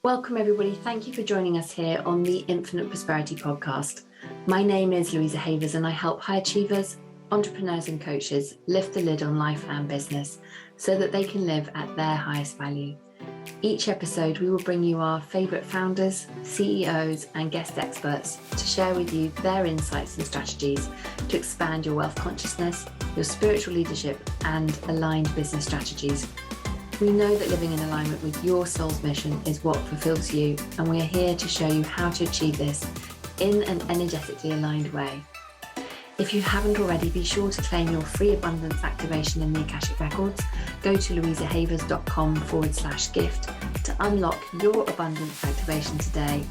Welcome, everybody. Thank you for joining us here on the Infinite Prosperity Podcast. My name is Louisa and I help high achievers, entrepreneurs and coaches lift the lid on life and business so that they can live at their highest value. Each episode, we will bring you our favourite founders, CEOs and guest experts to share with you their insights and strategies to expand your wealth consciousness, your spiritual leadership and aligned business strategies. We know that living in alignment with your soul's mission is what fulfills you, and we are here to show you how to achieve this in an energetically aligned way. If you haven't already, be sure to claim your free abundance activation in the Akashic Records. Go to louisahavers.com/gift to unlock your abundance activation today.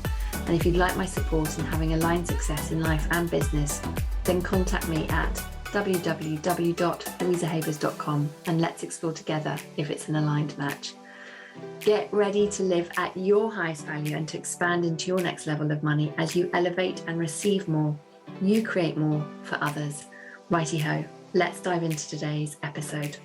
And if you'd like my support in having aligned success in life and business, then contact me at www.louisahavers.com and let's explore together if it's an aligned match. Get ready to live at your highest value and to expand into your next level of money as you elevate and receive more. You create more for others. Righty ho, let's dive into today's episode.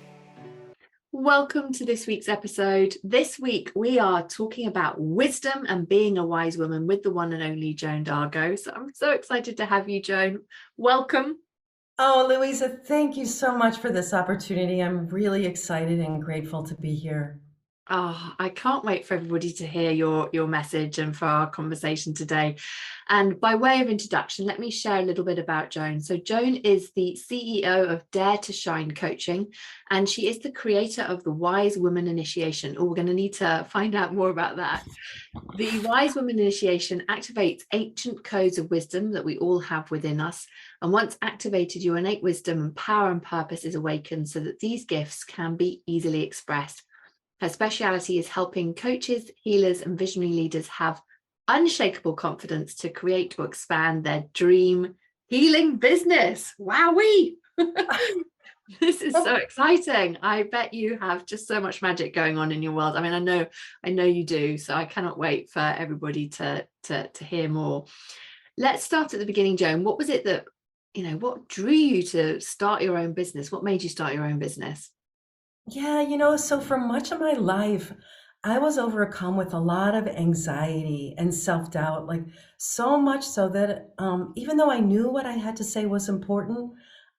Welcome to this week's episode. This week we are talking about wisdom and being a wise woman with the one and only Joan Dargo. So I'm so excited to have you, Joan. Welcome. Oh, Louisa, thank you so much for this opportunity. I'm really excited and grateful to be here. Oh, I can't wait for everybody to hear your message and for our conversation today. And by way of introduction, let me share a little bit about Joan. So Joan is the CEO of Dare to Shine Coaching, and she is the creator of the Wise Woman Initiation. Oh, we're going to need to find out more about that. The Wise Woman Initiation activates ancient codes of wisdom that we all have within us. And once activated, your innate wisdom and power and purpose is awakened so that these gifts can be easily expressed. Her speciality is helping coaches, healers, and visionary leaders have unshakable confidence to create or expand their dream healing business. Wowee! This is so exciting. I bet you have just so much magic going on in your world. I mean, I know you do. So I cannot wait for everybody to hear more. Let's start at the beginning, Joan. What was it that, what drew you to start your own business? What made you start your own business? Yeah, so for much of my life, I was overcome with a lot of anxiety and self-doubt, like so much so that even though I knew what I had to say was important,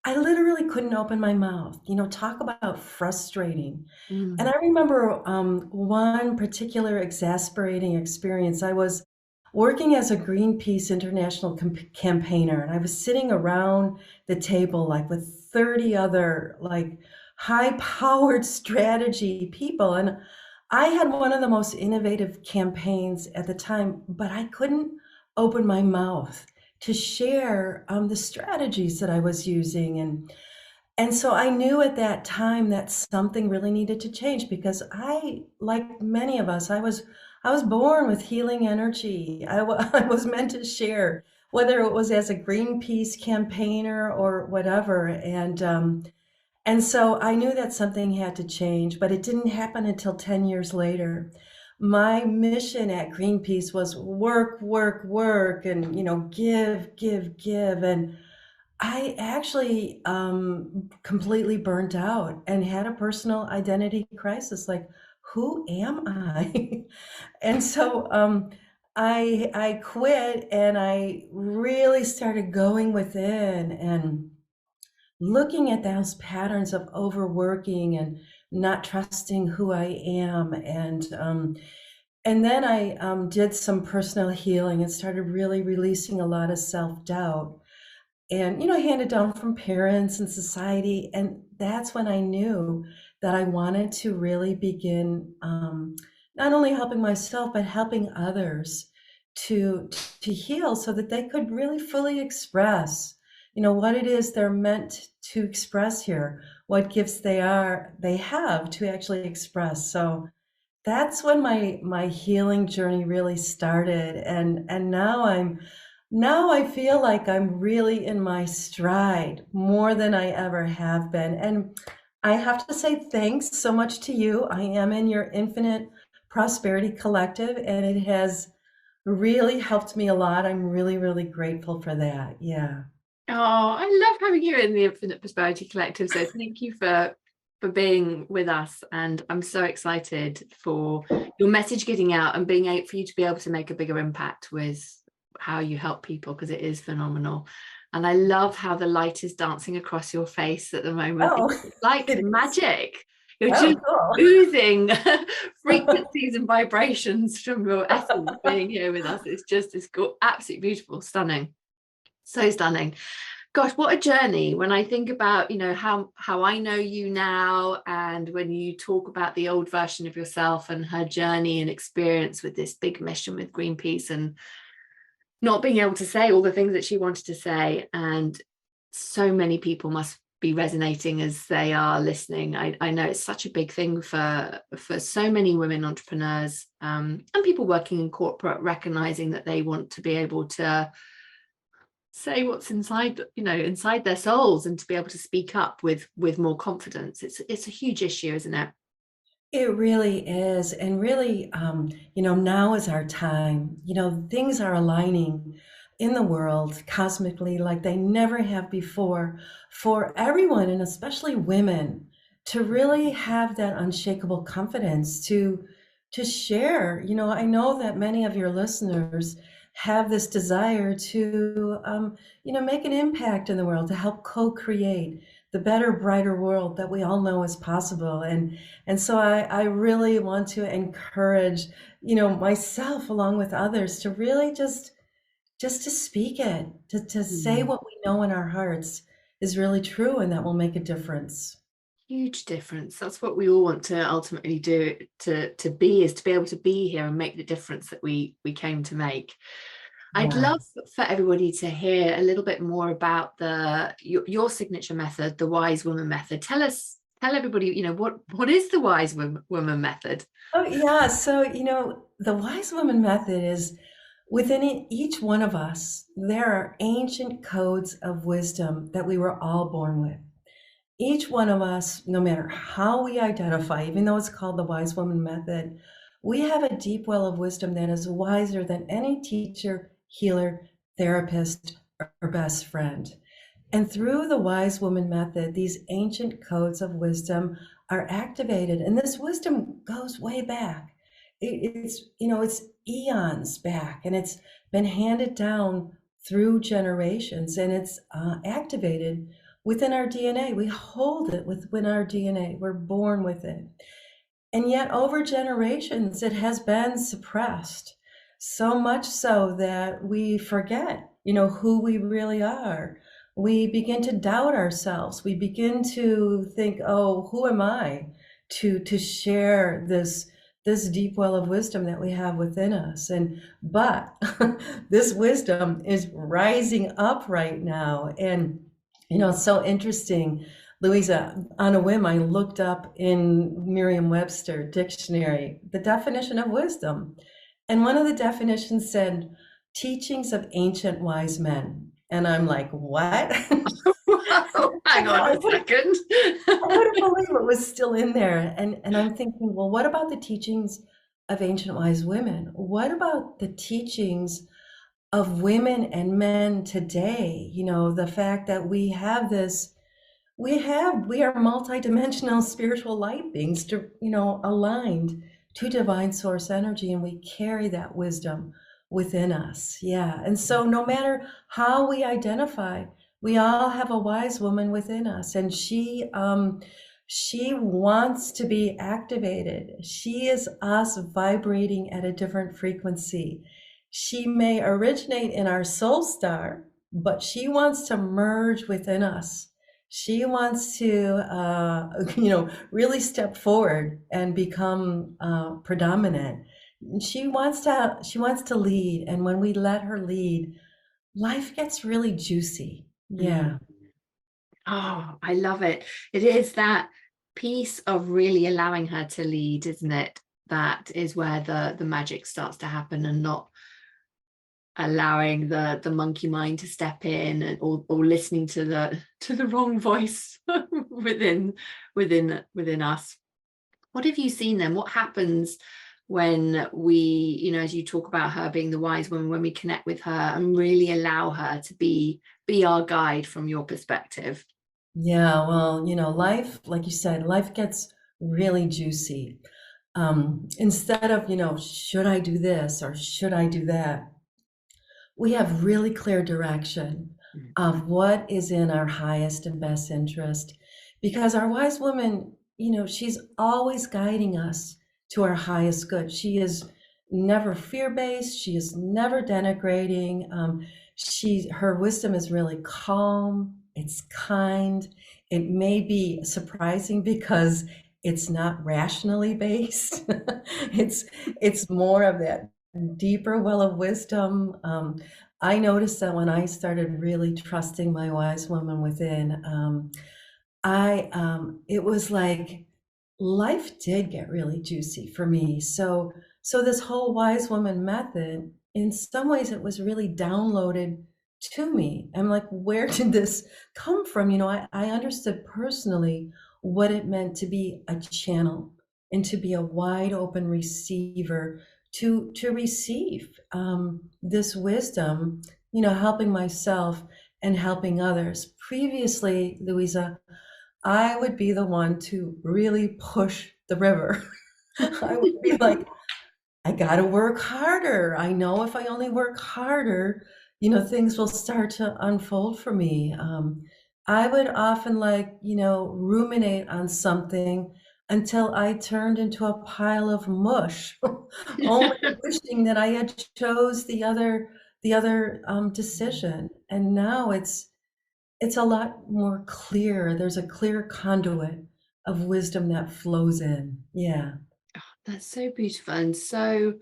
I literally couldn't open my mouth. Talk about frustrating. And I remember one particular exasperating experience. I was working as a Greenpeace international campaigner, and I was sitting around the table like with 30 other like high-powered strategy people. And I had one of the most innovative campaigns at the time, but I couldn't open my mouth to share the strategies that I was using. And so I knew at that time that something really needed to change because I, like many of us, I was born with healing energy. I was meant to share, whether it was as a Greenpeace campaigner or whatever. And so I knew that something had to change, but it didn't happen until 10 years later. My mission at Greenpeace was work, work, work, and, give, give, give. And I actually completely burnt out and had a personal identity crisis. Like, who am I? And so I quit and I really started going within and looking at those patterns of overworking and not trusting who I am. And then I did some personal healing and started really releasing a lot of self-doubt and, handed down from parents and society. And that's when I knew that I wanted to really begin not only helping myself, but helping others to heal so that they could really fully express what it is they're meant to express here, what gifts they have to actually express. So that's when my healing journey really started. And now I feel like I'm really in my stride more than I ever have been. And I have to say thanks so much to you. I am in your Infinite Prosperity Collective, and it has really helped me a lot. I'm really, really grateful for that. Yeah. Oh, I love having you in the Infinite Prosperity Collective. So thank you for for being with us, and I'm so excited for your message getting out and being able for you to be able to make a bigger impact with how you help people, because it is phenomenal. And I love how the light is dancing across your face at the moment. Oh, It's like it is. magic. You're Oh, just cool. oozing frequencies and vibrations from your essence being here with us. It's absolutely beautiful, stunning, so stunning. Gosh, what a journey. When I think about, how I know you now, and when you talk about the old version of yourself and her journey and experience with this big mission with Greenpeace, and not being able to say all the things that she wanted to say, and so many people must be resonating as they are listening. I know it's such a big thing for so many women entrepreneurs, and people working in corporate, recognizing that they want to be able to say what's inside their souls, and to be able to speak up with more confidence. It's a huge issue, isn't it? It really is. And really, now is our time. Things are aligning in the world cosmically like they never have before, for everyone, and especially women, to really have that unshakable confidence to share. I know that many of your listeners have this desire to, make an impact in the world, to help co-create the better, brighter world that we all know is possible. And so I really want to encourage, myself along with others, to really just to speak it, to say what we know in our hearts is really true, and that will make a difference. Huge difference. That's what we all want to ultimately do, to be, is to be able to be here and make the difference that we came to make. I'd Yeah. love for everybody to hear a little bit more about your signature method, the Wise Woman Method. Tell everybody, what is the Wise Woman Method? Oh, yeah. So, the Wise Woman Method is, within each one of us, there are ancient codes of wisdom that we were all born with. Each one of us, no matter how we identify, even though it's called the Wise Woman Method, we have a deep well of wisdom that is wiser than any teacher, healer, therapist, or best friend. And through the Wise Woman Method, these ancient codes of wisdom are activated. And this wisdom goes way back. It's eons back, and it's been handed down through generations, and it's activated within our DNA. We hold it within our DNA. We're born with it. And yet over generations, it has been suppressed, so much so that we forget, who we really are. We begin to doubt ourselves. We begin to think, oh, who am I to share this deep well of wisdom that we have within us? But this wisdom is rising up right now. And it's so interesting, Louisa. On a whim, I looked up in Merriam-Webster dictionary the definition of wisdom. And one of the definitions said, teachings of ancient wise men. And I'm like, what? Whoa, hang on a second. I couldn't believe it was still in there. And I'm thinking, well, what about the teachings of ancient wise women? What about the teachings of women and men today? The fact that we have this, we are multidimensional spiritual light beings, aligned to divine source energy, and we carry that wisdom within us. Yeah. And so no matter how we identify, we all have a wise woman within us, and she wants to be activated. She is us vibrating at a different frequency. She may originate in our soul star, but she wants to merge within us. She wants to, really step forward and become predominant. She wants to lead, and when we let her lead, life gets really juicy. Yeah. Oh, I love it. It is that piece of really allowing her to lead, isn't it? That is where the magic starts to happen, and not allowing the monkey mind to step in, or listening to the wrong voice within us. What have you seen then? What happens when we, as you talk about her being the wise woman, when we connect with her and really allow her to be our guide from your perspective? Yeah, well, life, like you said, life gets really juicy. Instead of, should I do this or should I do that? We have really clear direction Mm. of what is in our highest and best interest because our wise woman, she's always guiding us to our highest good. She is never fear-based, she is never denigrating. Her wisdom is really calm, it's kind. It may be surprising because it's not rationally based. it's it's more of that deeper well of wisdom. I noticed that when I started really trusting my wise woman within, I it was like life did get really juicy for me. So this whole wise woman method, in some ways, it was really downloaded to me. I'm like, where did this come from? I understood personally what it meant to be a channel and to be a wide open receiver to receive this wisdom, helping myself and helping others. Previously, Louisa, I would be the one to really push the river. I would be like, I gotta work harder. I know if I only work harder, things will start to unfold for me. I would often ruminate on something until I turned into a pile of mush, only wishing that I had chose the other decision. And now it's a lot more clear. There's a clear conduit of wisdom that flows in. Yeah. That's so beautiful and so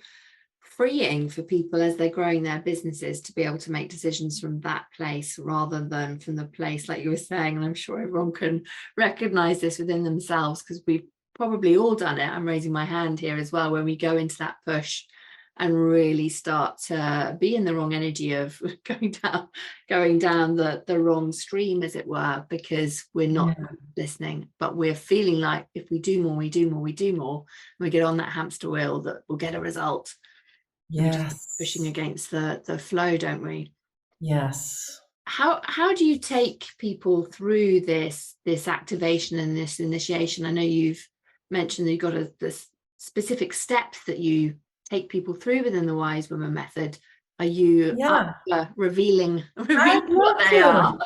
freeing for people as they're growing their businesses to be able to make decisions from that place rather than from the place like you were saying. And I'm sure everyone can recognize this within themselves because we've probably all done it. I'm raising my hand here as well when we go into that push and really start to be in the wrong energy of going down the wrong stream, as it were, because we're not Yeah. listening, but we're feeling like if we do more, we do more, we do more, and we get on that hamster wheel, that we'll get a result. And we just keep pushing Yes. against the flow, don't we? Yes. How do you take people through this activation and this initiation? I know you've mentioned that you've got this specific steps that you take people through within the Wise Woman method. Are you up Yeah. for revealing I'd what love they to. are?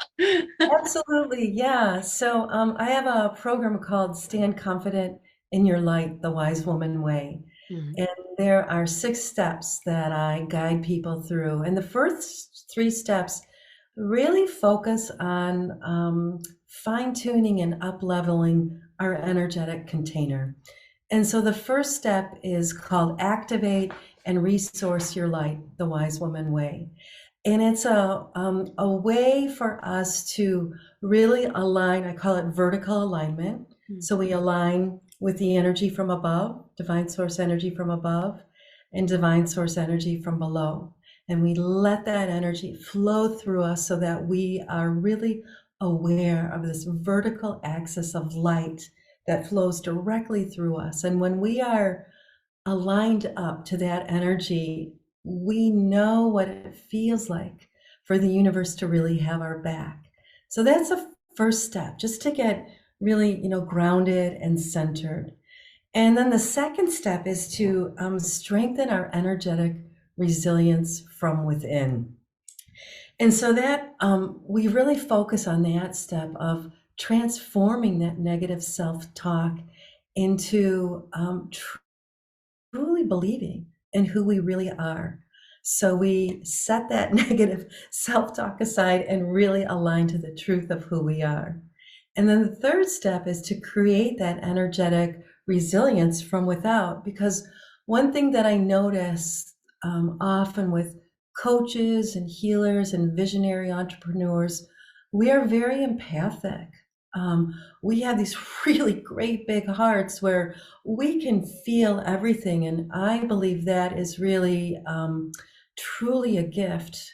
Absolutely. Yeah. So I have a program called Stand Confident in Your Light, the Wise Woman Way. Mm, And there are 6 steps that I guide people through. And the first 3 steps really focus on fine tuning and up leveling our energetic container. And so the first step is called Activate and Resource Your Light, the Wise Woman Way. And it's a way for us to really align. I call it vertical alignment. mm, So we align with the energy from above, divine source energy from above, and divine source energy from below. And we let that energy flow through us so that we are really aware of this vertical axis of light that flows directly through us. And when we are aligned up to that energy, we know what it feels like for the universe to really have our back. So that's a first step, just to get really, grounded and centered. And then the second step is to strengthen our energetic resilience from within. And so that we really focus on that step of transforming that negative self-talk into truly believing in who we really are. So we set that negative self-talk aside and really align to the truth of who we are. And then the third step is to create that energetic resilience from without. Because one thing that I notice often with coaches and healers and visionary entrepreneurs, we are very empathic. We have these really great big hearts where we can feel everything. And I believe that is really truly a gift.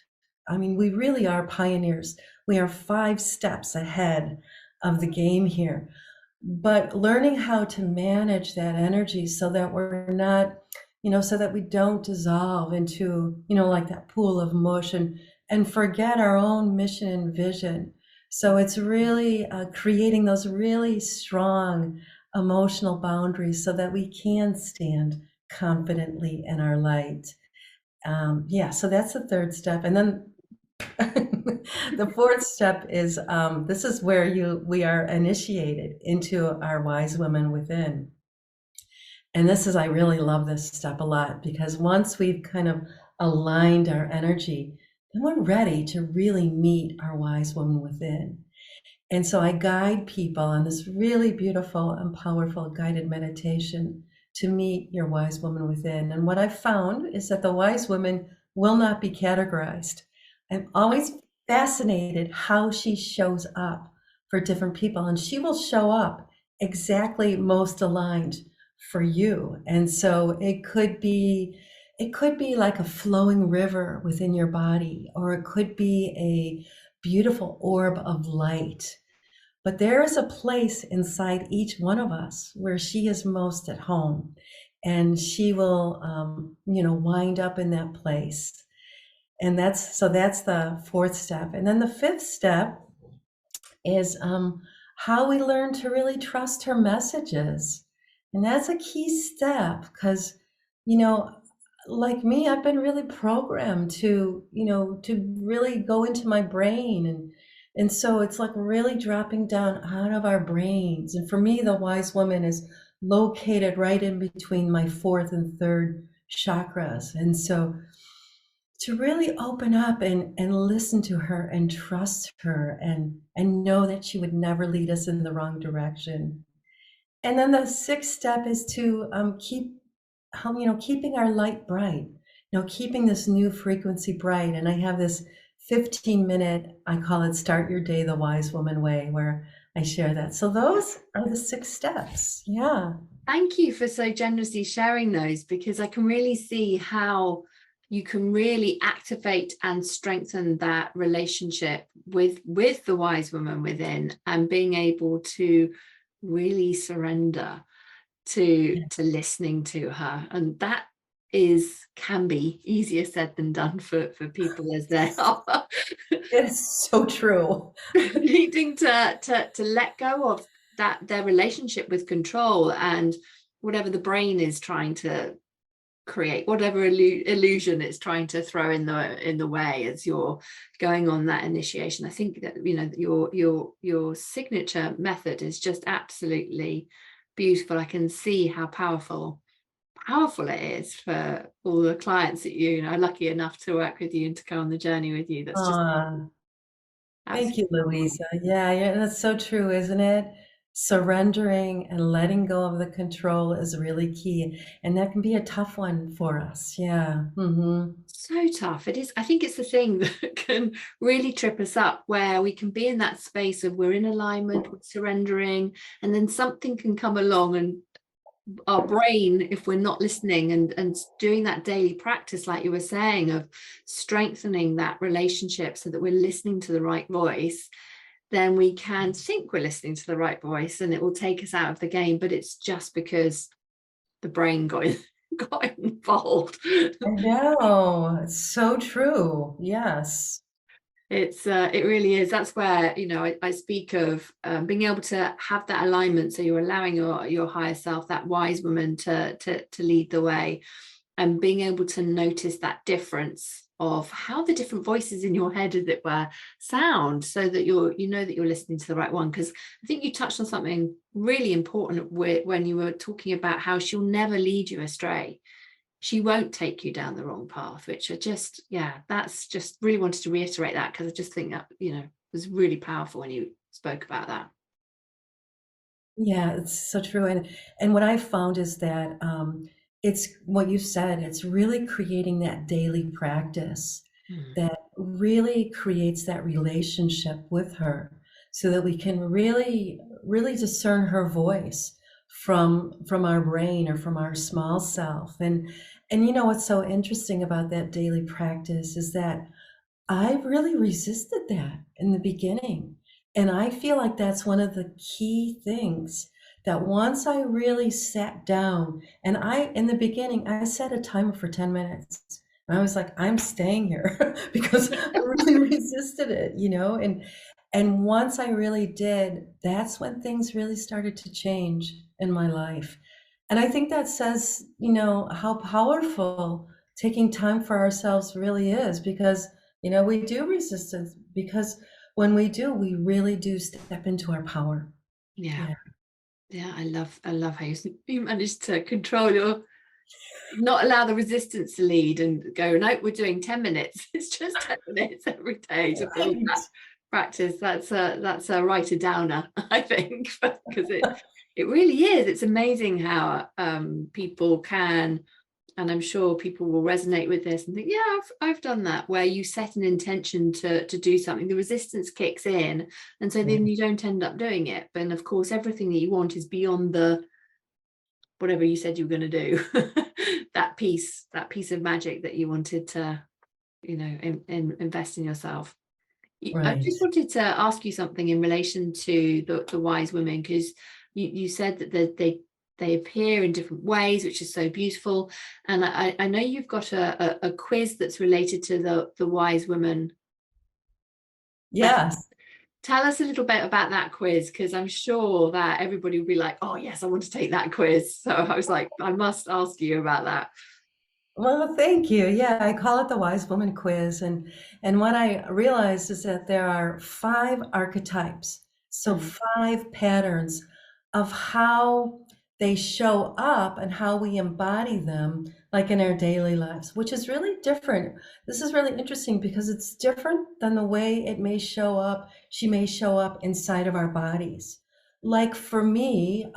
I mean, we really are pioneers. We are 5 steps ahead of the game here. But learning how to manage that energy so that we're not, so that we don't dissolve into, like that pool of mush and forget our own mission and vision. So it's really creating those really strong emotional boundaries so that we can stand confidently in our light. Yeah, so that's the third step. And then the fourth step is this is where we are initiated into our wise women within. And this is, I really love this step a lot because once we've kind of aligned our energy, then we're ready to really meet our wise woman within. And so I guide people on this really beautiful and powerful guided meditation to meet your wise woman within. And what I've found is that the wise woman will not be categorized. I'm always fascinated how she shows up for different people, and she will show up exactly most aligned for you. And so it could be like a flowing river within your body, or it could be a beautiful orb of light. But there is a place inside each one of us where she is most at home, and she will, wind up in that place. And that's the fourth step. And then the fifth step is how we learn to really trust her messages. And that's a key step because, you know, like me, I've been really programmed to really go into my brain, and so it's like really dropping down out of our brains. And for me, the wise woman is located right in between my fourth and third chakras. And so to really open up and listen to her and trust her and know that she would never lead us in the wrong direction. And then the sixth step is to keeping our light bright, keeping this new frequency bright. And I have this 15-minute, I call it Start Your Day the Wise Woman Way, where I share that. So those are the 6 steps. Yeah. Thank you for so generously sharing those, because I can really see how you can really activate and strengthen that relationship with the wise woman within, and being able to really surrender to listening to her. And that can be easier said than done for people as they are It's so true. needing to let go of their relationship with control and whatever the brain is trying to create, whatever illusion it's trying to throw in the way as you're going on that initiation. I think that your signature method is just absolutely beautiful. I can see how powerful it is for all the clients that are lucky enough to work with you and to go on the journey with you. That's just Thank you, absolutely Louisa. Yeah, that's so true, isn't it? Surrendering and letting go of the control is really key, and that can be a tough one for us. Yeah. so tough. It is. I think it's the thing that can really trip us up, where we can be in that space of we're in alignment, we're surrendering, and then something can come along, and our brain, if we're not listening and doing that daily practice, like you were saying, of strengthening that relationship so that we're listening to the right voice, then we can think we're listening to the right voice, and it will take us out of the game. But it's just because the brain got involved. I know. It's so true. Yes. It really is. That's where I speak of being able to have that alignment, so you're allowing your higher self, that wise woman, to lead the way, and being able to notice that difference of how the different voices in your head, as it were, sound, so that that you're listening to the right one. Because I think you touched on something really important when you were talking about how she'll never lead you astray. She won't take you down the wrong path, which that's just really wanted to reiterate that, because I just think that was really powerful when you spoke about that. Yeah, it's so true. And what I found is that it's what you said, it's really creating that daily practice that really creates that relationship with her so that we can really, really discern her voice from our brain or from our small self. And what's so interesting about that daily practice is that I really resisted that in the beginning. And I feel like that's one of the key things that once I really sat down, and in the beginning, I set a timer for 10 minutes. And I was like, I'm staying here because I really resisted it, And once I really did, that's when things really started to change in my life. And I think that says, how powerful taking time for ourselves really is, because, we do resistance, because when we do, we really do step into our power. Yeah. Yeah. Yeah, I love how you managed to control your, not allow the resistance to lead and go, no, we're doing 10 minutes. It's just 10 minutes every day to build Right. that practice. That's a writer downer, I think, because it really is. It's amazing how people can, and I'm sure people will resonate with this and think, yeah, I've done that, where you set an intention to do something, the resistance kicks in, and so Yeah. then you don't end up doing it. But of course, everything that you want is beyond the whatever you said you were going to do. that piece of magic that you wanted to, invest in yourself. I Right. just wanted to ask you something in relation to the wise women, because you said that they appear in different ways, which is so beautiful. And I know you've got a quiz that's related to the wise woman method. Yes. Tell us a little bit about that quiz, because I'm sure that everybody will be like, oh yes, I want to take that quiz. So I was like, I must ask you about that. Well, thank you. Yeah, I call it the Wise Woman Quiz. And what I realized is that there are 5 archetypes, so Mm. 5 patterns of how they show up and how we embody them, like in our daily lives, which is really different. This is really interesting because it's different than the way it may show up. She may show up inside of our bodies. Like for me,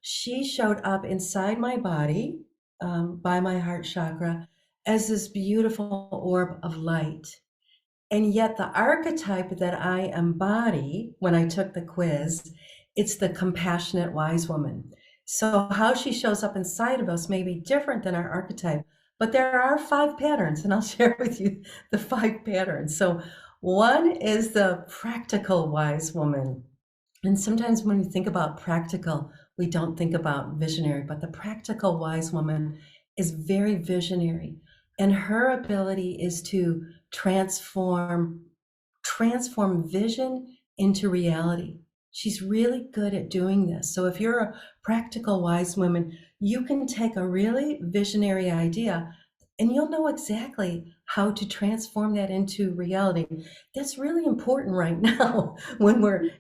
she showed up inside my body, by my heart chakra, as this beautiful orb of light. And yet, the archetype that I embody when I took the quiz, it's the compassionate wise woman. So, how she shows up inside of us may be different than our archetype, but there are 5 patterns, and I'll share with you the 5 patterns. So, one is the practical wise woman. And sometimes when we think about practical, we don't think about visionary, but the practical wise woman is very visionary. And her ability is to transform vision into reality. She's really good at doing this. So if you're a practical wise woman, you can take a really visionary idea and you'll know exactly how to transform that into reality. That's really important right now when we're,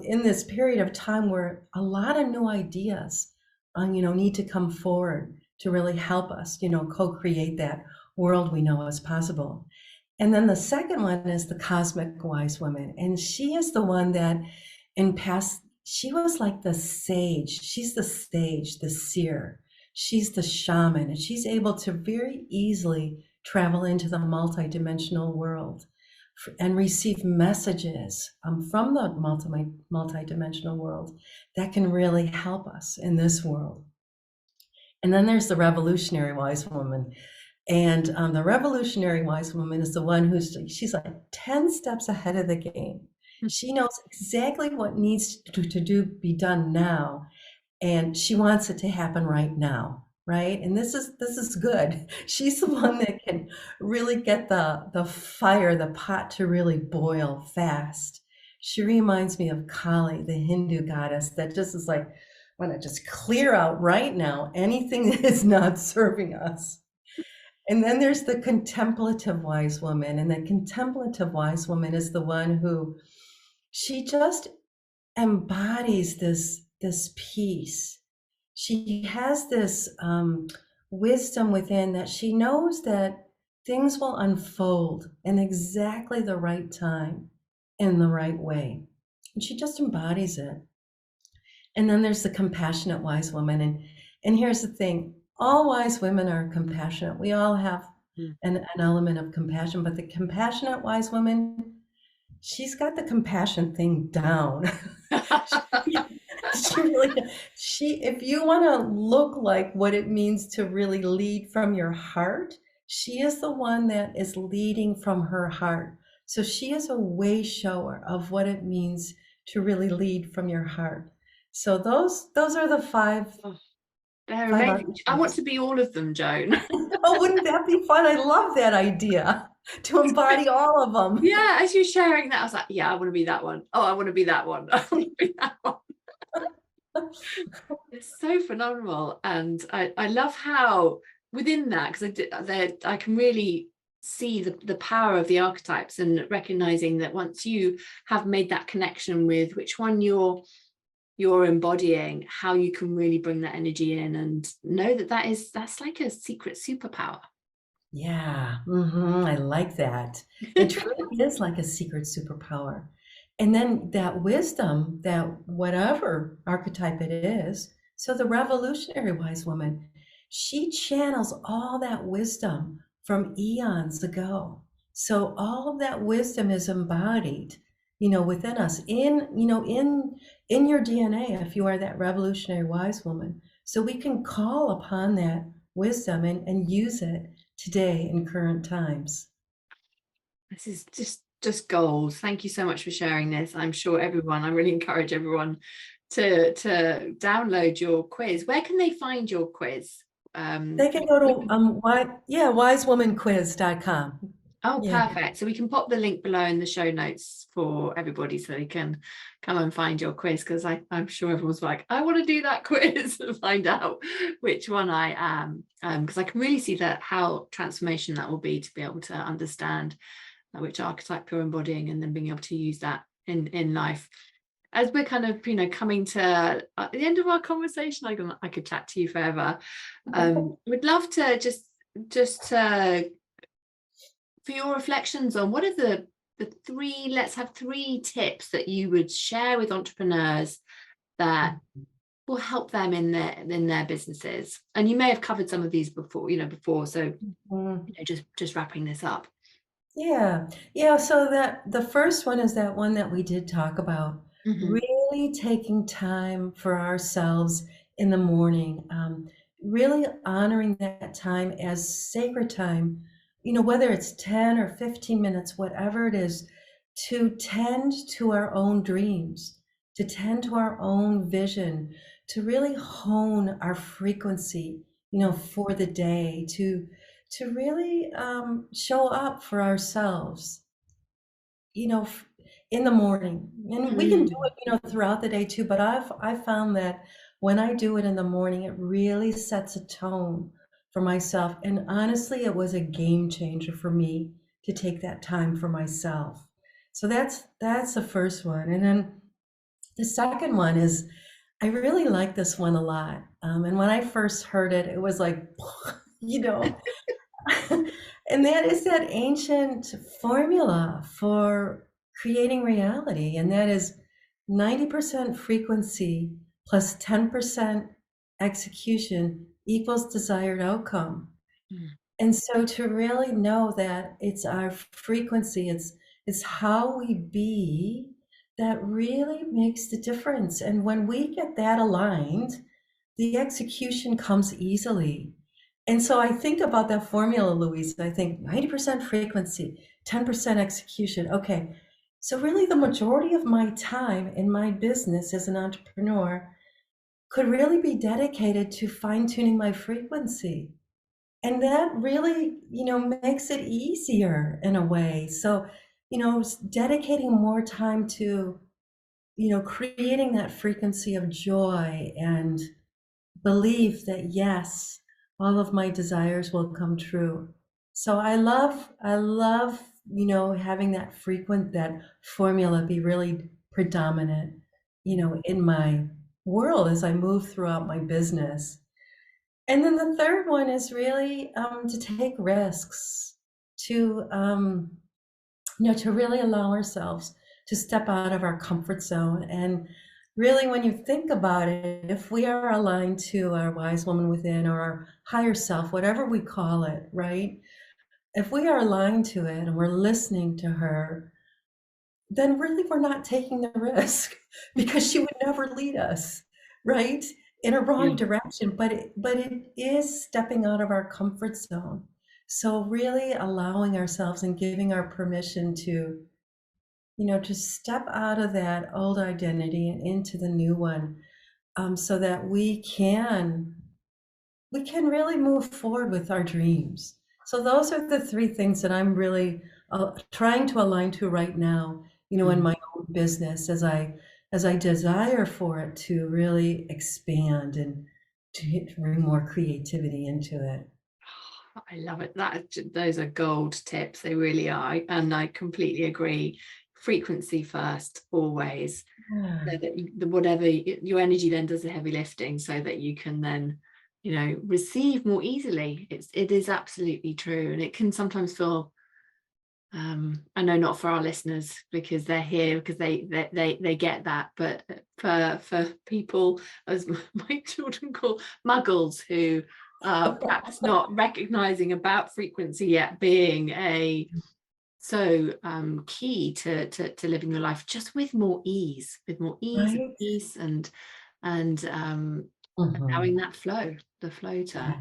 in this period of time where a lot of new ideas, need to come forward to really help us, co-create that world we know is possible. And then the second one is the cosmic wise woman. And she is the one that in past, she was like the sage. She's the sage, the seer. She's the shaman. And she's able to very easily travel into the multidimensional world and receive messages from the multidimensional world that can really help us in this world. And then there's the revolutionary wise woman. And the revolutionary wise woman is the one she's like 10 steps ahead of the game. She knows exactly what needs be done now, and she wants it to happen right now, right? And this is good. She's the one that can really get the fire, the pot to really boil fast. She reminds me of Kali, the Hindu goddess, that just is like, want to just clear out right now anything that is not serving us. And then there's the contemplative wise woman. And the contemplative wise woman is the one who she just embodies this peace. She has this wisdom within that she knows that things will unfold in exactly the right time, in the right way. And she just embodies it. And then there's the compassionate wise woman. And here's the thing, all wise women are compassionate. We all have an element of compassion, but the compassionate wise woman, she's got the compassion thing down. If you want to look like what it means to really lead from your heart, she is the one that is leading from her heart. So she is a way shower of what it means to really lead from your heart. So those are the 5. Oh, they're 5 amazing. I want archetypes. to be all of them, Joan. Oh, wouldn't that be fun? I love that idea. to embody all of them. Yeah, as you're sharing that, I was like, yeah, I want to be that one. Oh, I want to be that one. I want to be that one. It's so phenomenal. And I love how within that, because I can really see the power of the archetypes, and recognizing that once you have made that connection with which one you're embodying, how you can really bring that energy in and know that that's like a secret superpower. Yeah, I like that. It truly is like a secret superpower. And then that wisdom, that whatever archetype it is, so the revolutionary wise woman, she channels all that wisdom from eons ago. So all of that wisdom is embodied, within us, in your DNA, if you are that revolutionary wise woman. So we can call upon that wisdom and use it today in current times. This is just gold. Thank you so much for sharing this. I'm sure I really encourage everyone to download your quiz. Where can they find your quiz? They can go to wisewomanquiz.com. Oh, Yeah. perfect. So we can pop the link below in the show notes for everybody so they can come and find your quiz, because I'm sure everyone's like, I want to do that quiz and find out which one I am. Because I can really see that how transformation that will be, to be able to understand which archetype you're embodying, and then being able to use that in life. As we're kind of coming to the end of our conversation, I could chat to you forever. We'd love to just for your reflections on what are the three, let's have three tips that you would share with entrepreneurs that will help them in their businesses. And you may have covered some of these before, so Mhm. just wrapping this up. Yeah. Yeah. So that the first one is that one that we did talk about, Mhm. really taking time for ourselves in the morning, really honoring that time as sacred time, whether it's 10 or 15 minutes, whatever it is, to tend to our own dreams, to tend to our own vision, to really hone our frequency, for the day, to really show up for ourselves, in the morning. And we can do Mm. it, throughout the day too. But I've found that when I do it in the morning, it really sets a tone for myself. And honestly, it was a game changer for me to take that time for myself. So that's the first one. And then the second one is, I really like this one a lot. And when I first heard it, it was like, you know, and that is that ancient formula for creating reality, and that is 90% frequency plus 10% execution equals desired outcome. Mm. And so to really know that it's our frequency, it's how we be that really makes the difference. And when we get that aligned, the execution comes easily. And so I think about that formula, Louisa. I think 90% frequency, 10% execution. Okay. So really the majority of my time in my business as an entrepreneur could really be dedicated to fine-tuning my frequency. And that really, makes it easier in a way. So, dedicating more time to, creating that frequency of joy and belief that yes, all of my desires will come true. So I love, having that formula be really predominant, in my world as I move throughout my business. And then the third one is really to take risks, to really allow ourselves to step out of our comfort zone. And really, when you think about it, if we are aligned to our wise woman within or our higher self, whatever we call it, right? If we are aligned to it and we're listening to her, then really we're not taking the risk because she would never lead us, right? In a wrong Yeah. direction, but it is stepping out of our comfort zone. So really allowing ourselves and giving our permission to step out of that old identity and into the new one, so that we can really move forward with our dreams. So those are the three things that I'm really trying to align to right now, in Mm. my own business as I desire for it to really expand and to bring more creativity into it. I love it. Those are gold tips. They really are. And I completely agree. Frequency first, always. So Yeah. that whatever your energy then does the heavy lifting, so that you can then, receive more easily. It is absolutely true, and it can sometimes feel. I know not for our listeners because they're here because they get that, but for people, as my children call muggles, who are perhaps not recognizing about frequency yet being a so key to living your life just with more ease, and Right? peace, and allowing Mhm. that flow, the flow to Yeah.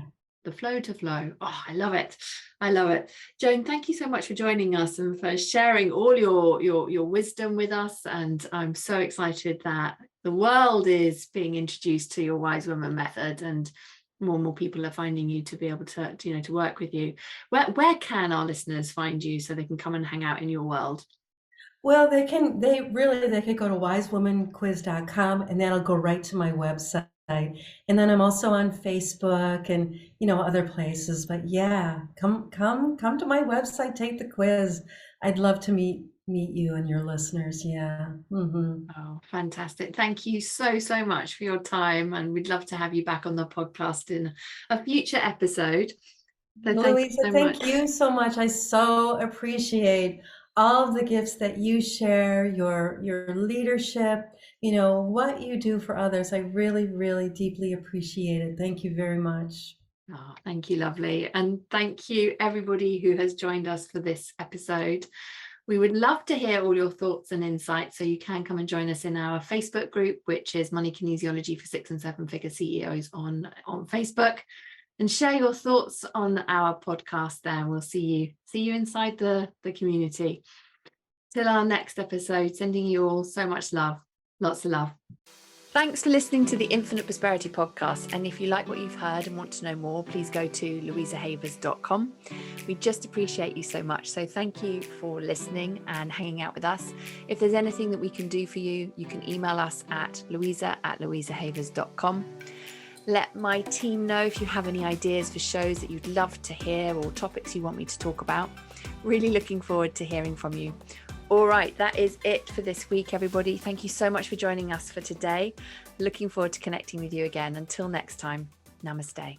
flow. Oh, I love it. I love it. Joan, thank you so much for joining us and for sharing all your wisdom with us. And I'm so excited that the world is being introduced to your wise woman method, and more and more people are finding you to be able to work with you. Where can our listeners find you so they can come and hang out in your world? Well, they could go to wisewomanquiz.com and that'll go right to my website. And then I'm also on Facebook and, other places. But yeah, come to my website, take the quiz. I'd love to meet you and your listeners. Yeah. Oh, fantastic. Thank you so much for your time. And we'd love to have you back on the podcast in a future episode. So thank you Louisa, so much. thank you so much. I so appreciate all of the gifts that you share, your leadership, what you do for others. I really, really deeply appreciate it. Thank you very much. Oh, thank you, lovely. And thank you, everybody who has joined us for this episode. We would love to hear all your thoughts and insights. So you can come and join us in our Facebook group, which is Money Kinesiology for 6 and 7 Figure CEOs on Facebook, and share your thoughts on our podcast there. We'll see you inside the community. Till our next episode, sending you all so much love. Lots of love. Thanks for listening to the Infinite Prosperity Podcast. And if you like what you've heard and want to know more, please go to louisahavers.com. We just appreciate you so much. So thank you for listening and hanging out with us. If there's anything that we can do for you, you can email us at louisa@louisahavers.com. Let my team know if you have any ideas for shows that you'd love to hear or topics you want me to talk about. Really looking forward to hearing from you. All right, that is it for this week, everybody. Thank you so much for joining us for today. Looking forward to connecting with you again. Until next time, namaste.